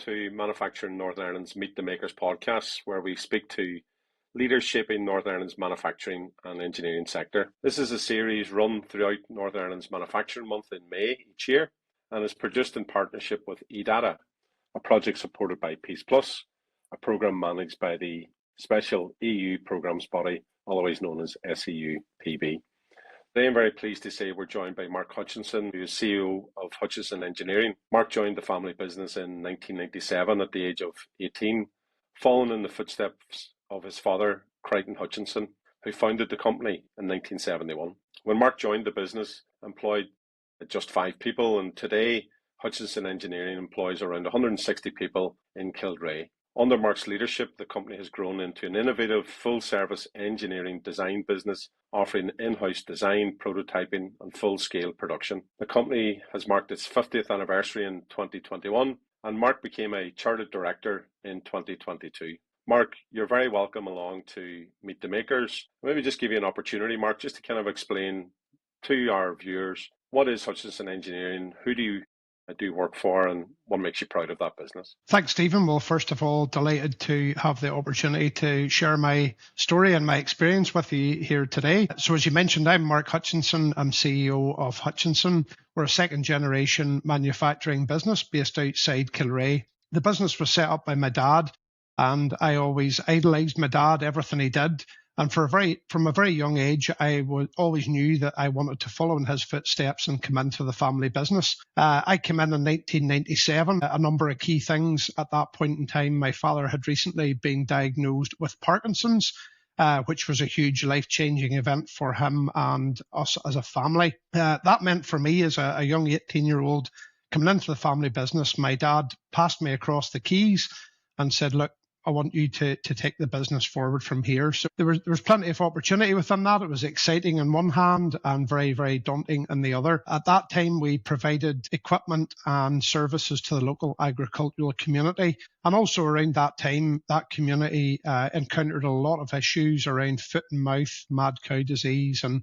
to Manufacturing Northern Ireland's Meet the Makers podcast, where we speak to leaders shaping Northern Ireland's manufacturing and engineering sector. This is a series run throughout Northern Ireland's Manufacturing Month in May each year and is produced in partnership with eData, a project supported by PEACEPLUS, a programme managed by the special EU programmes body, otherwise known as SEUPB. Today I'm very pleased to say we're joined by Mark Hutchinson, who is CEO of Hutchinson Engineering. Mark joined the family business in 1997 at the age of 18, following in the footsteps of his father, Crichton Hutchinson, who founded the company in 1971. When Mark joined the business, employed just 5 people, and today Hutchinson Engineering employs around 160 people in Kilrea. Under Mark's leadership, the company has grown into an innovative, full-service engineering design business, offering in-house design, prototyping, and full-scale production. The company has marked its 50th anniversary in 2021, and Mark became a chartered director in 2022. Mark, you're very welcome along to Meet the Makers. Maybe just give you an opportunity, Mark, just to kind of explain to our viewers, what is Hutchinson Engineering, who do you do work for, and what makes you proud of that business? Thanks, Stephen. Well, first of all, delighted to have the opportunity to share my story and my experience with you here today. So as you mentioned, I'm Mark Hutchinson. I'm CEO of Hutchinson. We're a second generation manufacturing business based outside Kilrea. The business was set up by my dad, and I always idolised my dad, everything he did. And from a very young age, I always knew that I wanted to follow in his footsteps and come into the family business. I came in 1997. A number of key things at that point in time. My father had recently been diagnosed with Parkinson's, which was a huge life-changing event for him and us as a family. That meant for me as a young 18-year-old coming into the family business, my dad passed me across the keys and said, look, I want you to take the business forward from here. So there was plenty of opportunity within that. It was exciting on one hand and very, very daunting on the other. At that time, we provided equipment and services to the local agricultural community. And also around that time, that community encountered a lot of issues around foot and mouth, mad cow disease, and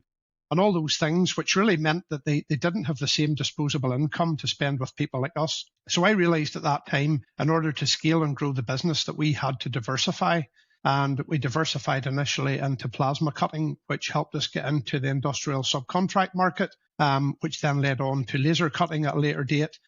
all those things, which really meant that they didn't have the same disposable income to spend with people like us. So I realised at that time, in order to scale and grow the business, that we had to diversify. And we diversified initially into plasma cutting, which helped us get into the industrial subcontract market, which then led on to laser cutting at a later date,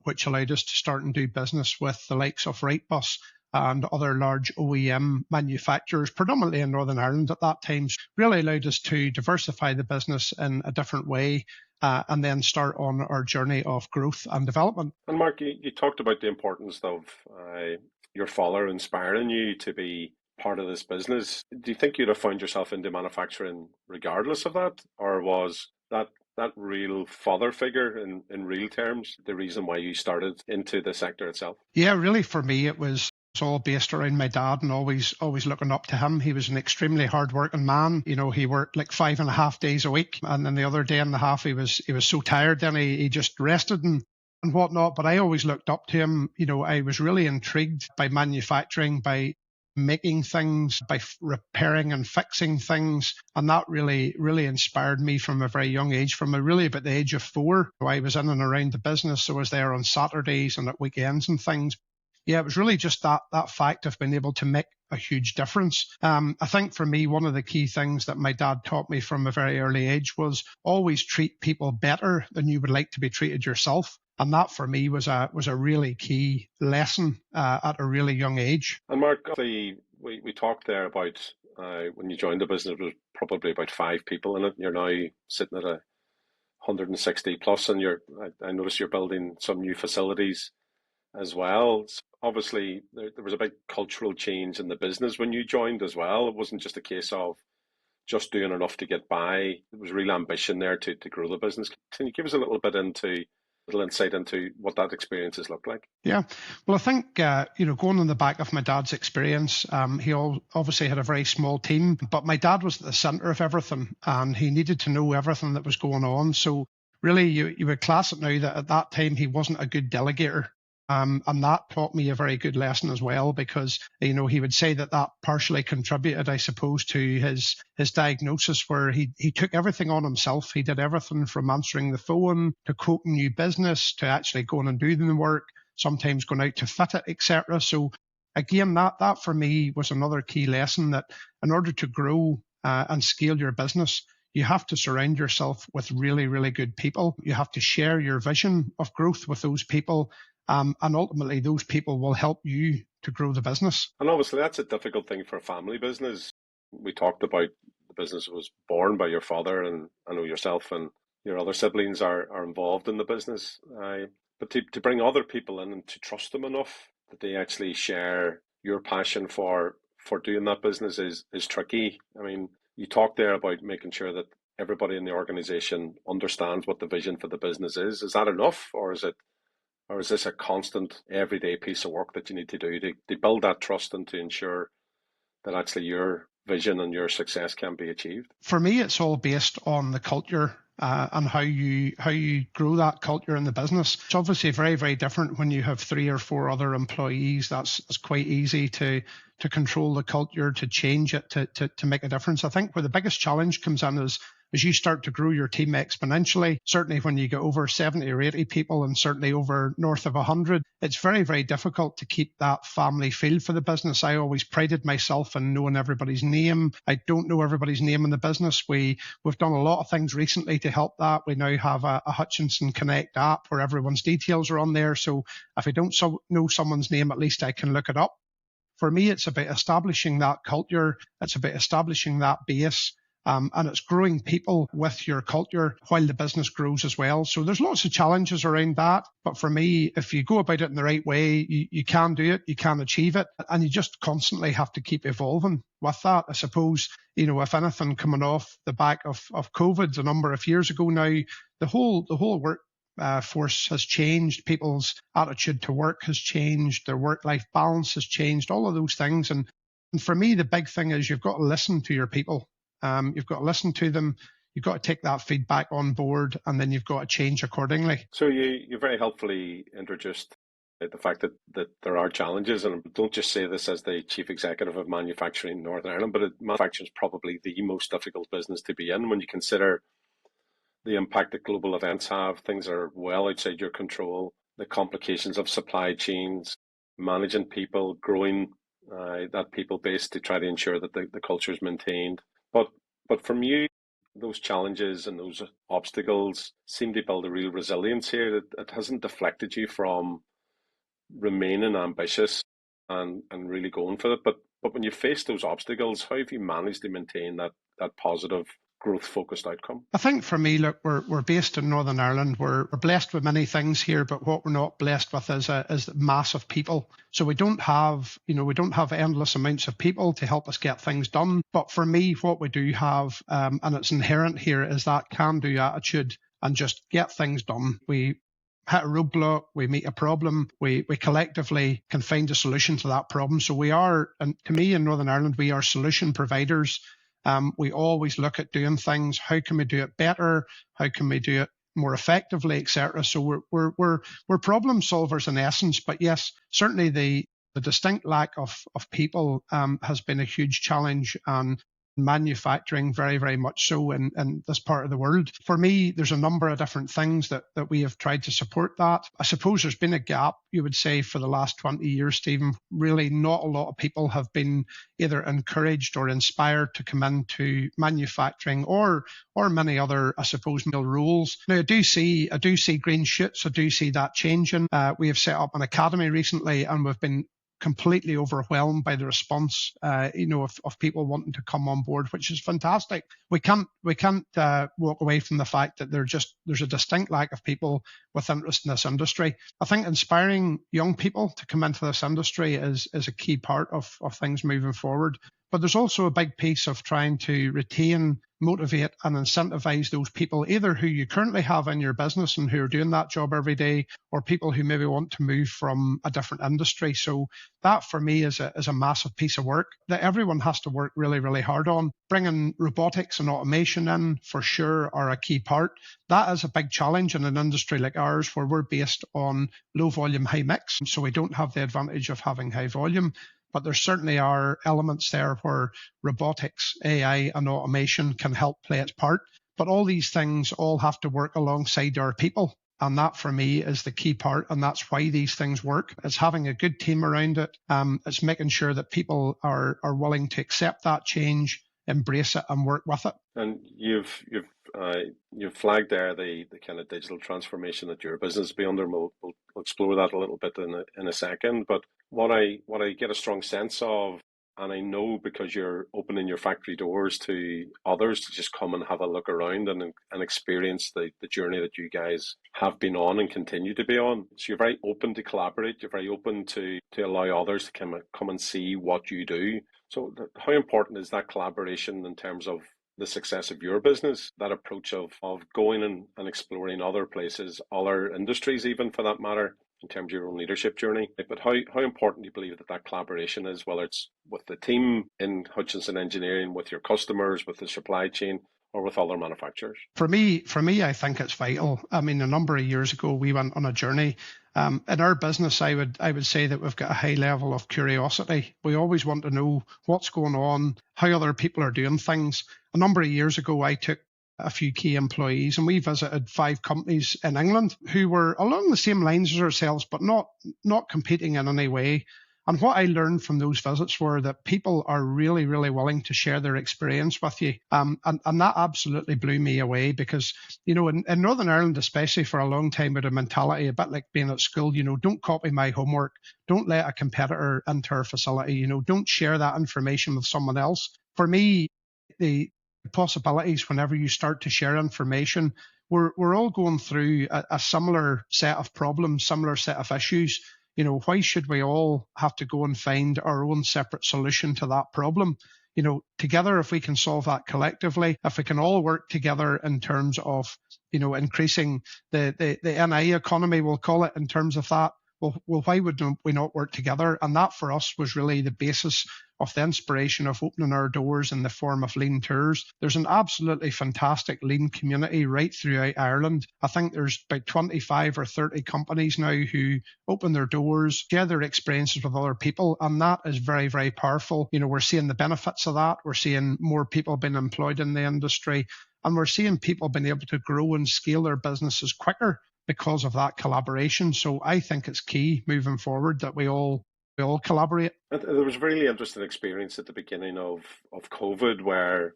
which allowed us to start and do business with the likes of Wrightbus and other large OEM manufacturers, predominantly in Northern Ireland at that time, really allowed us to diversify the business in a different way and then start on our journey of growth and development. And Mark, you talked about the importance of your father inspiring you to be part of this business. Do you think you'd have found yourself into manufacturing regardless of that? Or was that real father figure in real terms the reason why you started into the sector itself? Yeah, really for me it was all based around my dad and always looking up to him. He was an extremely hard-working man. You know, he worked like 5.5 days a week, and then the other day and a half he was so tired then he just rested and whatnot. But I always looked up to him. You know, I was really intrigued by manufacturing, by making things, by repairing and fixing things, and that really inspired me from a very young age. From really about the age of 4, I was in and around the business. So I was there on Saturdays and at weekends and things. Yeah, it was really just that fact of being able to make a huge difference. I think for me, one of the key things that my dad taught me from a very early age was always treat people better than you would like to be treated yourself. And that for me was a really key lesson at a really young age. And Mark, we talked there about when you joined the business, it was probably about 5 people in it. You're now sitting at 160 plus, and I noticed you're building some new facilities as well. Obviously, there was a big cultural change in the business when you joined as well. It wasn't just a case of just doing enough to get by. There was real ambition there to grow the business. Can you give us a little insight into what that experience has looked like? Yeah, well, I think, going on the back of my dad's experience, he obviously had a very small team, but my dad was at the centre of everything and he needed to know everything that was going on. So really, you would class it now that at that time, he wasn't a good delegator. And that taught me a very good lesson as well, because, he would say that partially contributed, I suppose, to his diagnosis, where he took everything on himself. He did everything from answering the phone to quoting new business to actually going and doing the work. sometimes going out to fit it, etc. So again, that for me was another key lesson, that in order to grow and scale your business, you have to surround yourself with really, really good people. You have to share your vision of growth with those people. And ultimately, those people will help you to grow the business. And obviously, that's a difficult thing for a family business. We talked about the business was born by your father, and I know yourself and your other siblings are involved in the business. But to bring other people in and to trust them enough that they actually share your passion for doing that business is tricky. I mean, you talked there about making sure that everybody in the organization understands what the vision for the business is. Is that enough, or is this a constant everyday piece of work that you need to do to build that trust and to ensure that actually your vision and your success can be achieved? For me, it's all based on the culture and how you grow that culture in the business. It's obviously very, very different when you have 3 or 4 other employees. That's quite easy to control the culture, to change it, to make a difference. I think where the biggest challenge comes in is as you start to grow your team exponentially. Certainly when you get over 70 or 80 people, and certainly over north of 100, it's very, very difficult to keep that family feel for the business. I always prided myself in knowing everybody's name. I don't know everybody's name in the business. We've done a lot of things recently to help that. We now have a Hutchinson Connect app where everyone's details are on there. So if I don't know someone's name, at least I can look it up. For me, it's about establishing that culture. It's about establishing that base. And it's growing people with your culture while the business grows as well. So there's lots of challenges around that. But for me, if you go about it in the right way, you can do it, you can achieve it. And you just constantly have to keep evolving with that. I suppose, if anything, coming off the back of COVID a number of years ago now, the whole work force has changed. People's attitude to work has changed. Their work-life balance has changed, all of those things. And for me, the big thing is you've got to listen to your people. You've got to listen to them. You've got to take that feedback on board, and then you've got to change accordingly. So you very helpfully introduced the fact that there are challenges, and don't just say this as the chief executive of manufacturing in Northern Ireland, but manufacturing is probably the most difficult business to be in when you consider the impact that global events have. Things are well outside your control, the complications of supply chains, managing people, growing that people base to try to ensure that the culture is maintained. But from you, those challenges and those obstacles seem to build a real resilience here. It hasn't deflected you from remaining ambitious and really going for it. But when you face those obstacles, how have you managed to maintain that positive, growth-focused outcome? I think for me, look, we're based in Northern Ireland. We're blessed with many things here, but what we're not blessed with is mass of people. So we don't have endless amounts of people to help us get things done. But for me, what we do have, and it's inherent here, is that can-do attitude and just get things done. We hit a roadblock, we meet a problem, we collectively can find a solution to that problem. So we are, and to me in Northern Ireland, we are solution providers. We always look at doing things. How can we do it better? How can we do it more effectively, etc. So we're problem solvers in essence. But yes, certainly the distinct lack of people has been a huge challenge, and manufacturing very, very much so in this part of the world. For me, there's a number of different things that we have tried to support that. I suppose there's been a gap, you would say, for the last 20 years, Stephen. Really not a lot of people have been either encouraged or inspired to come into manufacturing or many other, I suppose, middle roles. Now, I do see green shoots. I do see that changing. We have set up an academy recently, and we've been completely overwhelmed by the response, of people wanting to come on board, which is fantastic. We can't walk away from the fact that there's a distinct lack of people with interest in this industry. I think inspiring young people to come into this industry is a key part of things moving forward. But there's also a big piece of trying to retain, motivate and incentivize those people, either who you currently have in your business and who are doing that job every day, or people who maybe want to move from a different industry. So that for me is a massive piece of work that everyone has to work really, really hard on. Bringing robotics and automation in for sure are a key part. That is a big challenge in an industry like ours, where we're based on low volume, high mix. So we don't have the advantage of having high volume. But there certainly are elements there where robotics, AI and automation can help play its part. But all these things all have to work alongside our people. And that for me is the key part. And that's why these things work. It's having a good team around it. It's making sure that people are willing to accept that change, embrace it and work with it. And you've flagged there the kind of digital transformation that your business be under. We'll explore that a little bit in a second. But what I get a strong sense of, and I know because you're opening your factory doors to others to just come and have a look around and experience the journey that you guys have been on and continue to be on. So you're very open to collaborate. You're very open to allow others to come and see what you do. So how important is that collaboration in terms of the success of your business, that approach of going and exploring other places, other industries even for that matter, in terms of your own leadership journey? But how important do you believe that collaboration is, whether it's with the team in Hutchinson Engineering, with your customers, with the supply chain, or with other manufacturers? For me, I think it's vital. I mean, a number of years ago, we went on a journey. In our business, I would say that we've got a high level of curiosity. We always want to know what's going on, how other people are doing things. A number of years ago, I took a few key employees and we visited 5 companies in England who were along the same lines as ourselves, but not competing in any way. And what I learned from those visits were that people are really, really willing to share their experience with you. And that absolutely blew me away because, you know, in Northern Ireland, especially for a long time, with a mentality a bit like being at school, you know, don't copy my homework. Don't let a competitor into our facility. You know, don't share that information with someone else. For me, the possibilities whenever you start to share information, we're all going through a similar set of problems, similar set of issues. You know, why should we all have to go and find our own separate solution to that problem? You know, together, if we can solve that collectively, if we can all work together in terms of, you know, increasing the NI economy, we'll call it, in terms of that, well, why would we not work together? And that for us was really the basis of the inspiration of opening our doors in the form of Lean Tours. There's an absolutely fantastic Lean community right throughout Ireland. I think there's about 25 or 30 companies now who open their doors, share their experiences with other people, and that is very, very powerful. You know, we're seeing the benefits of that. We're seeing more people being employed in the industry, and we're seeing people being able to grow and scale their businesses quicker because of that collaboration. So I think it's key moving forward that we all collaborate. There was a really interesting experience at the beginning of COVID where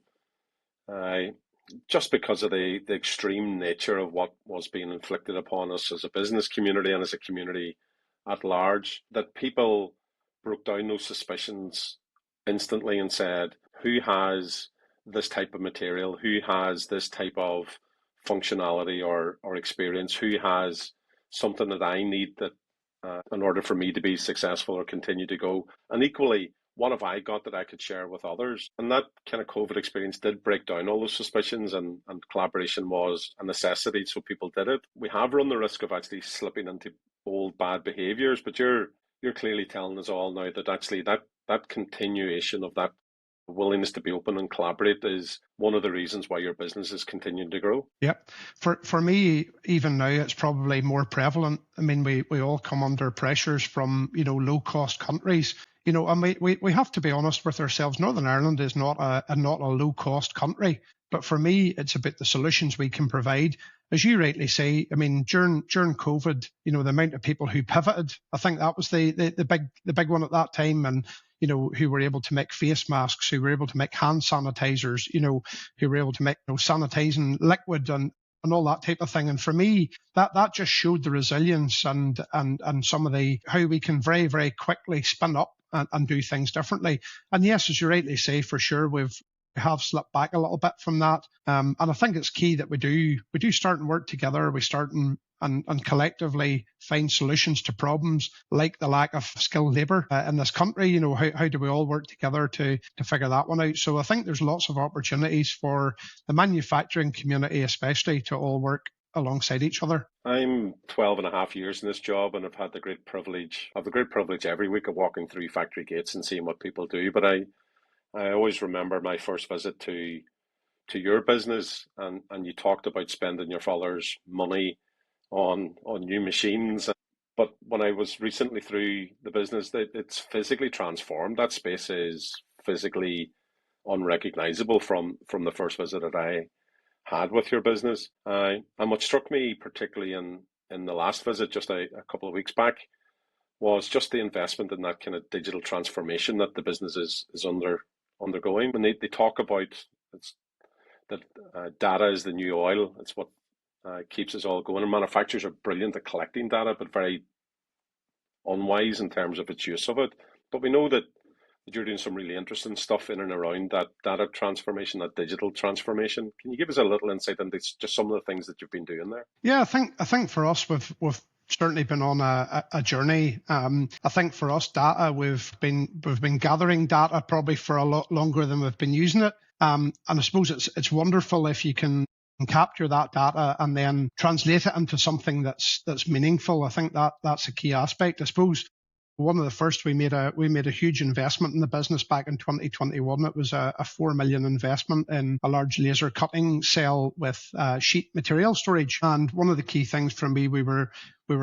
just because of the extreme nature of what was being inflicted upon us as a business community and as a community at large, that people broke down those suspicions instantly and said, who has this type of material, who has this type of functionality or experience, who has something that I need that in order for me to be successful or continue to go. And equally, what have I got that I could share with others? And that kind of COVID experience did break down all those suspicions, and collaboration was a necessity, so people did it. We have run the risk of actually slipping into old bad behaviours, but you're clearly telling us all now that actually that continuation of that willingness to be open and collaborate is one of the reasons why your business is continuing to grow. Yep. For me, even now, it's probably more prevalent. I mean, we all come under pressures from, you know, low cost countries. You know, and we have to be honest with ourselves. Northern Ireland is not a low cost country, but for me, it's about the solutions we can provide. As you rightly say, I mean, during COVID, you know, the amount of people who pivoted, I think that was the big one at that time, and you know, who were able to make face masks, who were able to make hand sanitizers, you know, who were able to make, you know, sanitizing liquid and all that type of thing. And for me, that just showed the resilience and some of the how we can very, very quickly spin up and do things differently. And yes, as you rightly say, for sure, we have slipped back a little bit from that. And I think it's key that we do start and work together. We start and collectively find solutions to problems like the lack of skilled labour in this country. You know, how do we all work together to figure that one out? So I think there's lots of opportunities for the manufacturing community, especially, to all work alongside each other. I'm 12 and a half years in this job, and I've had the great privilege every week of walking through factory gates and seeing what people do. But I always remember my first visit to your business, and you talked about spending your father's money on new machines. But when I was recently through the business, it's physically transformed. That space is physically unrecognizable from the first visit that I had with your business. And what struck me particularly in the last visit just a couple of weeks back was just the investment in that kind of digital transformation that the business is undergoing. When they talk about that data is the new oil, it's what keeps us all going. And manufacturers are brilliant at collecting data, but very unwise in terms of its use of it. But we know that you're doing some really interesting stuff in and around that data transformation, that digital transformation. Can you give us a little insight into just some of the things that you've been doing there? Yeah, I think for us, we've certainly been on a journey. I think for us, data, we've been gathering data probably for a lot longer than we've been using it. And I suppose it's wonderful if you can capture that data and then translate it into something that's meaningful. I think that's a key aspect. I suppose one of the first, we made a huge investment in the business back in 2021. It was a 4 million investment in a large laser cutting cell with sheet material storage. And one of the key things for me, we were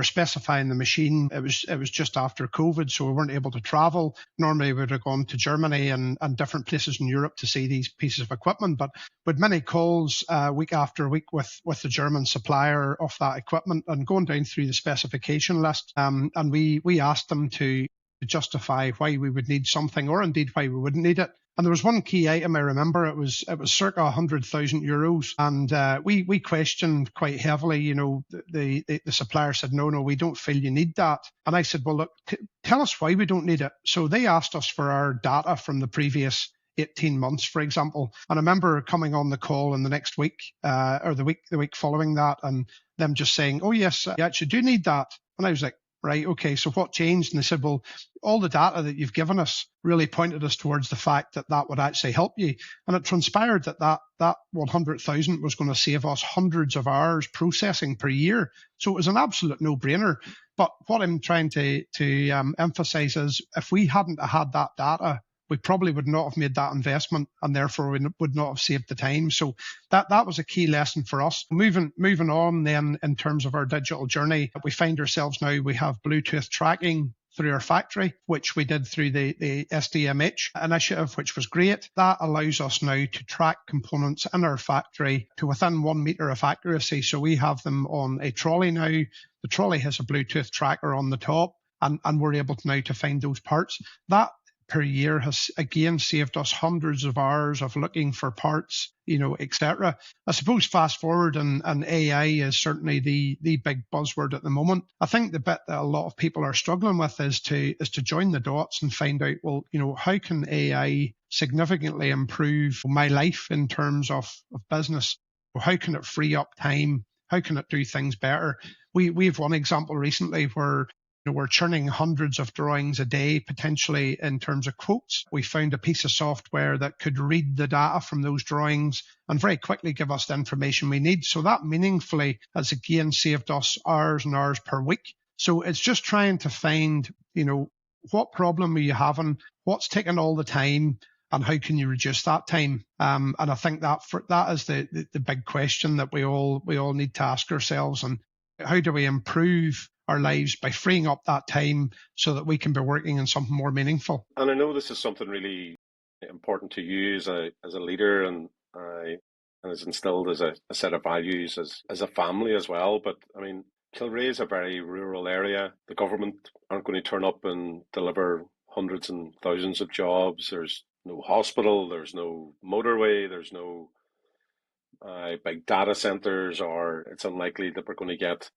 specifying the machine. It was just after COVID, so we weren't able to travel. Normally we would have gone to Germany and different places in Europe to see these pieces of equipment, but with many calls week after week with the German supplier of that equipment and going down through the specification list, and we asked them to justify why we would need something, or indeed why we wouldn't need it. And there was one key item I remember. It was circa 100,000 euros, and we questioned quite heavily. You know, the supplier said, no, we don't feel you need that. And I said, well, look, tell us why we don't need it. So they asked us for our data from the previous 18 months, for example. And I remember coming on the call in the next week, or the week following that, and them just saying, oh yes, you actually do need that. And I was like, right, okay, so what changed? And they said, well, all the data that you've given us really pointed us towards the fact that would actually help you. And it transpired that 100,000 was going to save us hundreds of hours processing per year. So it was an absolute no-brainer. But what I'm trying to emphasize is, if we hadn't had that data, we probably would not have made that investment, and therefore we would not have saved the time. So that was a key lesson for us. Moving on then, in terms of our digital journey, we find ourselves now, we have Bluetooth tracking through our factory, which we did through the SDMH initiative, which was great. That allows us now to track components in our factory to within 1 metre of accuracy. So we have them on a trolley now. The trolley has a Bluetooth tracker on the top, and we're able to now to find those parts. That per year has again saved us hundreds of hours of looking for parts, etc. I suppose fast forward, and AI is certainly the big buzzword at the moment. I think the bit that a lot of people are struggling with is to join the dots and find out, well, how can AI significantly improve my life in terms of business? Well, how can it free up time? How can it do things better? We have one example recently where we're churning hundreds of drawings a day, potentially, in terms of quotes. We found a piece of software that could read the data from those drawings and very quickly give us the information we need. So that meaningfully has again saved us hours and hours per week. So it's just trying to find, what problem are you having, what's taking all the time, and how can you reduce that time? And I think that is the big question that we all need to ask ourselves. And how do we improve our lives by freeing up that time so that we can be working on something more meaningful? And I know this is something really important to you as a leader, and is instilled as a set of values as a family as well. But I mean, Kilrea is a very rural area. The government aren't going to turn up and deliver hundreds and thousands of jobs. There's no hospital, there's no motorway, there's no big data centers, or it's unlikely that we're going to get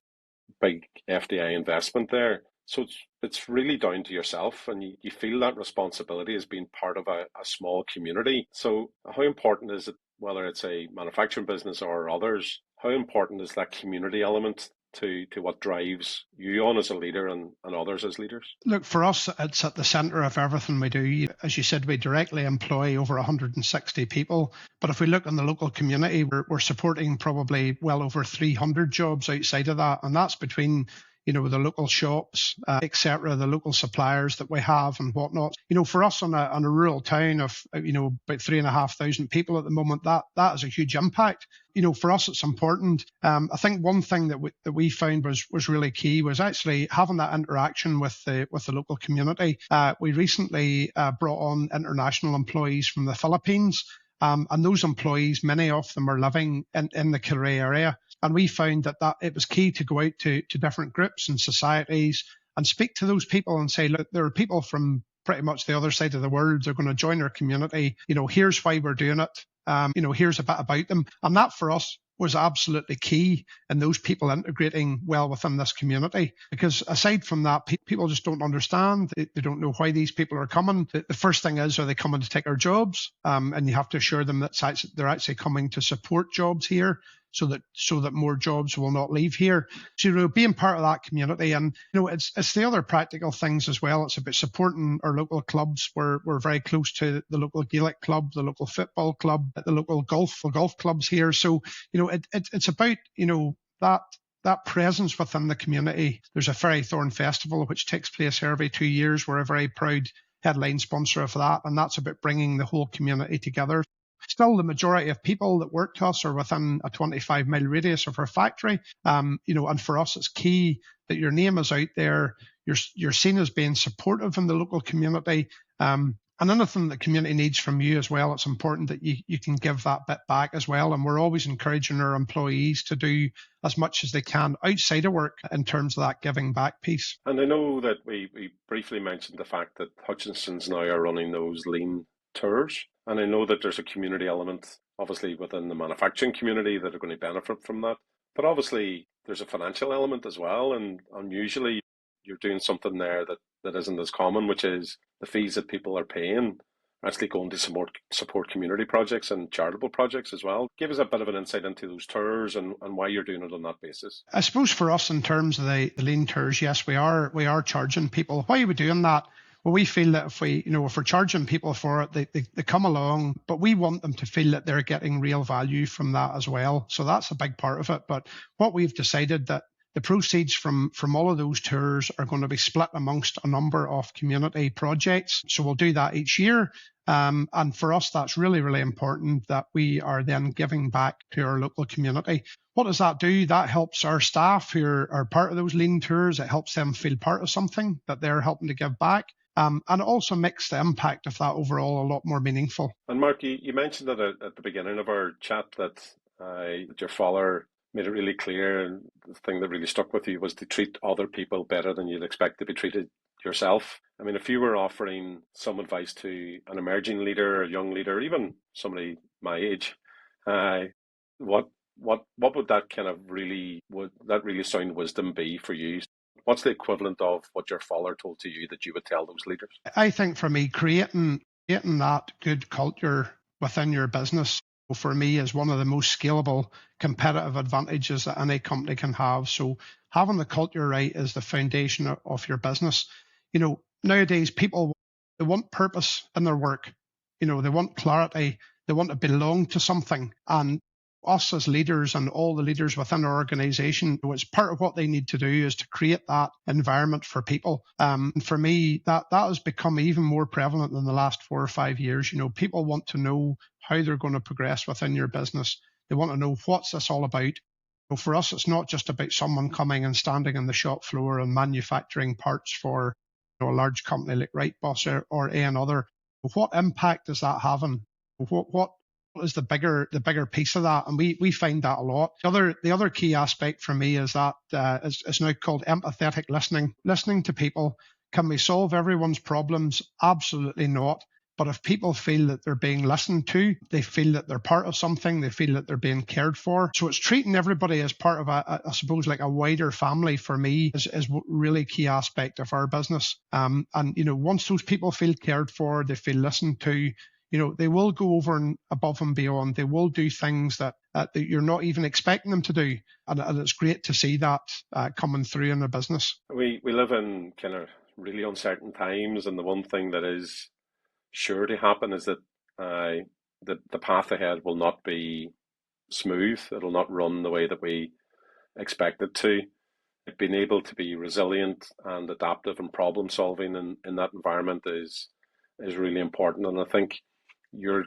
big FDI investment there. So it's really down to yourself, and you feel that responsibility as being part of a small community. So how important is it, whether it's a manufacturing business or others, how important is that community element to what drives you on as a leader and others as leaders? Look, for us, it's at the centre of everything we do. As you said, we directly employ over 160 people. But if we look in the local community, we're supporting probably well over 300 jobs outside of that. And that's between the local shops, etc., the local suppliers that we have and whatnot. For us on a rural town of, about 3,500 people at the moment, that has a huge impact. For us, it's important. I think one thing that we found was really key was actually having that interaction with the local community. We recently brought on international employees from the Philippines. And those employees, many of them are living in the Kilrea area. And we found that it was key to go out to different groups and societies and speak to those people and say, look, there are people from pretty much the other side of the world. They're going to join our community. Here's why we're doing it. Here's a bit about them. And that for us was absolutely key in those people integrating well within this community. Because aside from that, people just don't understand. They don't know why these people are coming. The first thing is, are they coming to take our jobs? And you have to assure them that they're actually coming to support jobs here, so that more jobs will not leave here. So, being part of that community, and it's the other practical things as well. It's about supporting our local clubs. We're very close to the local Gaelic club, the local football club, the local golf clubs here. So, it's about that presence within the community. There's a Fairy Thorn Festival which takes place here every 2 years. We're a very proud headline sponsor of that, and that's about bringing the whole community together. Still, the majority of people that work to us are within a 25-mile radius of our factory. And for us, it's key that your name is out there. You're seen as being supportive in the local community. And anything the community needs from you as well, it's important that you can give that bit back as well. And we're always encouraging our employees to do as much as they can outside of work in terms of that giving back piece. And I know that we briefly mentioned the fact that Hutchinson's now are running those lean tours. And I know that there's a community element, obviously, within the manufacturing community that are going to benefit from that. But obviously, there's a financial element as well. And unusually, you're doing something there that isn't as common, which is the fees that people are paying actually going to support community projects and charitable projects as well. Give us a bit of an insight into those tours and why you're doing it on that basis. I suppose for us, in terms of the lean tours, yes, we are charging people. Why are we doing that? Well, we feel that if we're charging people for it, they come along, but we want them to feel that they're getting real value from that as well. So that's a big part of it. But what we've decided that the proceeds from all of those tours are going to be split amongst a number of community projects. So we'll do that each year. And for us, that's really, really important that we are then giving back to our local community. What does that do? That helps our staff who are part of those lean tours. It helps them feel part of something that they're helping to give back. And it also makes the impact of that overall a lot more meaningful. And Mark, you mentioned that at the beginning of our chat that your father made it really clear, and the thing that really stuck with you was to treat other people better than you'd expect to be treated yourself. I mean, if you were offering some advice to an emerging leader, a young leader, even somebody my age, what would that kind of really sound wisdom be for you? What's the equivalent of what your father told to you that you would tell those leaders? I think for me, creating that good culture within your business, for me, is one of the most scalable competitive advantages that any company can have. So having the culture right is the foundation of your business. Nowadays people, they want purpose in their work. They want clarity. They want to belong to something. And us as leaders and all the leaders within our organization, it's part of what they need to do is to create that environment for people. And for me, that has become even more prevalent in the last 4 or 5 years. People want to know how they're going to progress within your business. They want to know, what's this all about? For us, it's not just about someone coming and standing on the shop floor and manufacturing parts for a large company like Wrightbus or another. What impact is that having? What is the bigger piece of that? And we find that a lot. The other key aspect for me is that is now called empathetic listening. Listening to people. Can we solve everyone's problems? Absolutely not. But if people feel that they're being listened to, they feel that they're part of something, they feel that they're being cared for. So it's treating everybody as part of I suppose, like a wider family for me is really key aspect of our business. And once those people feel cared for, they feel listened to, they will go over and above and beyond. They will do things that you're not even expecting them to do. And it's great to see that coming through in the business. We live in kind of really uncertain times, and the one thing that is sure to happen is that the path ahead will not be smooth. It'll not run the way that we expect it to. Being able to be resilient and adaptive and problem solving in that environment is really important. And I think you're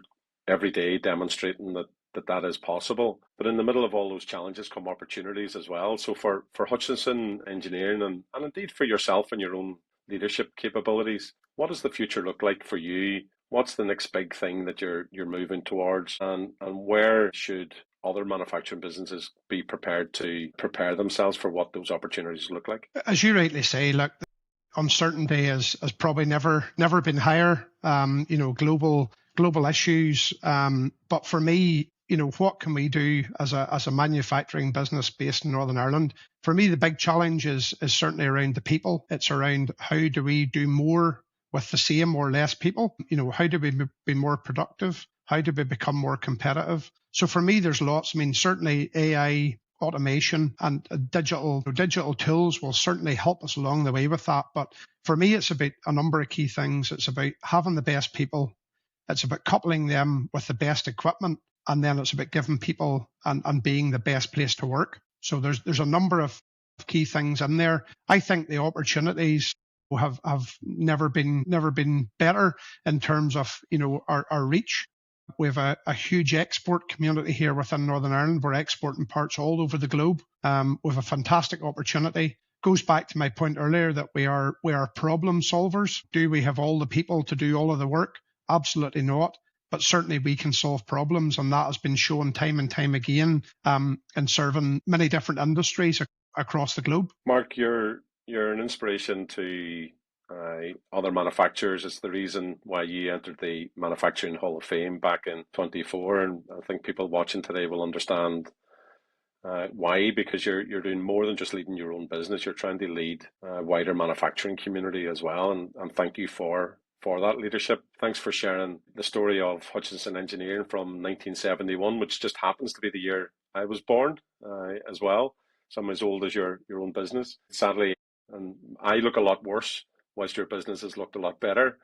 every day demonstrating that is possible. But in the middle of all those challenges come opportunities as well. So for Hutchinson Engineering and indeed for yourself and your own leadership capabilities, what does the future look like for you? What's the next big thing that you're moving towards, and where should other manufacturing businesses be prepared to prepare themselves for what those opportunities look like? As you rightly say, look, uncertainty has probably never been higher. Global issues. But for me, what can we do as a manufacturing business based in Northern Ireland? For me, the big challenge is certainly around the people. It's around how do we do more with the same or less people? How do we be more productive? How do we become more competitive? So for me, there's lots. I mean, certainly AI, automation, and digital tools will certainly help us along the way with that. But for me, it's about a number of key things. It's about having the best people. It's about coupling them with the best equipment, and then it's about giving people and being the best place to work. So there's a number of key things in there. I think the opportunities have never been better in terms of our reach. We have a huge export community here within Northern Ireland. We're exporting parts all over the globe. We have a fantastic opportunity. Goes back to my point earlier that we are problem solvers. Do we have all the people to do all of the work? Absolutely not. But certainly we can solve problems, and that has been shown time and time again in serving many different industries across the globe. Mark, you're an inspiration to other manufacturers. It's the reason why you entered the Manufacturing Hall of Fame back in 24, and I think people watching today will understand why, because you're doing more than just leading your own business. You're trying to lead a wider manufacturing community as well, and thank you for that leadership. Thanks for sharing the story of Hutchinson Engineering from 1971, which just happens to be the year I was born as well. So I'm as old as your own business. Sadly, and I look a lot worse, whilst your business has looked a lot better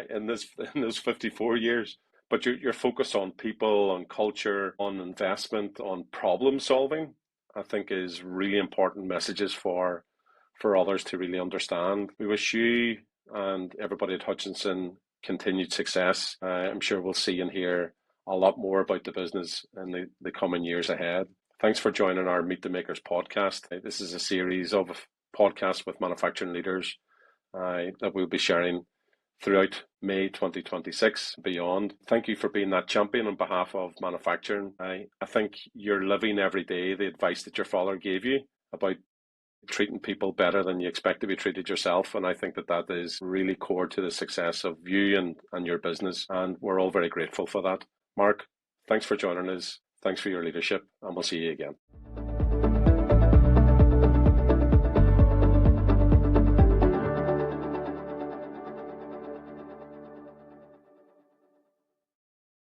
in those 54 years. But your focus on people, on culture, on investment, on problem solving, I think is really important messages for others to really understand. We wish you and everybody at Hutchinson continued success. I'm sure we'll see and hear a lot more about the business in the coming years ahead. Thanks for joining our Meet the Makers podcast. This is a series of podcasts with manufacturing leaders that we'll be sharing throughout May 2026 and beyond. Thank you for being that champion on behalf of manufacturing. I think you're living every day the advice that your father gave you about treating people better than you expect to be treated yourself. And I think that is really core to the success of you and your business. And we're all very grateful for that. Mark, thanks for joining us. Thanks for your leadership, and we'll see you again.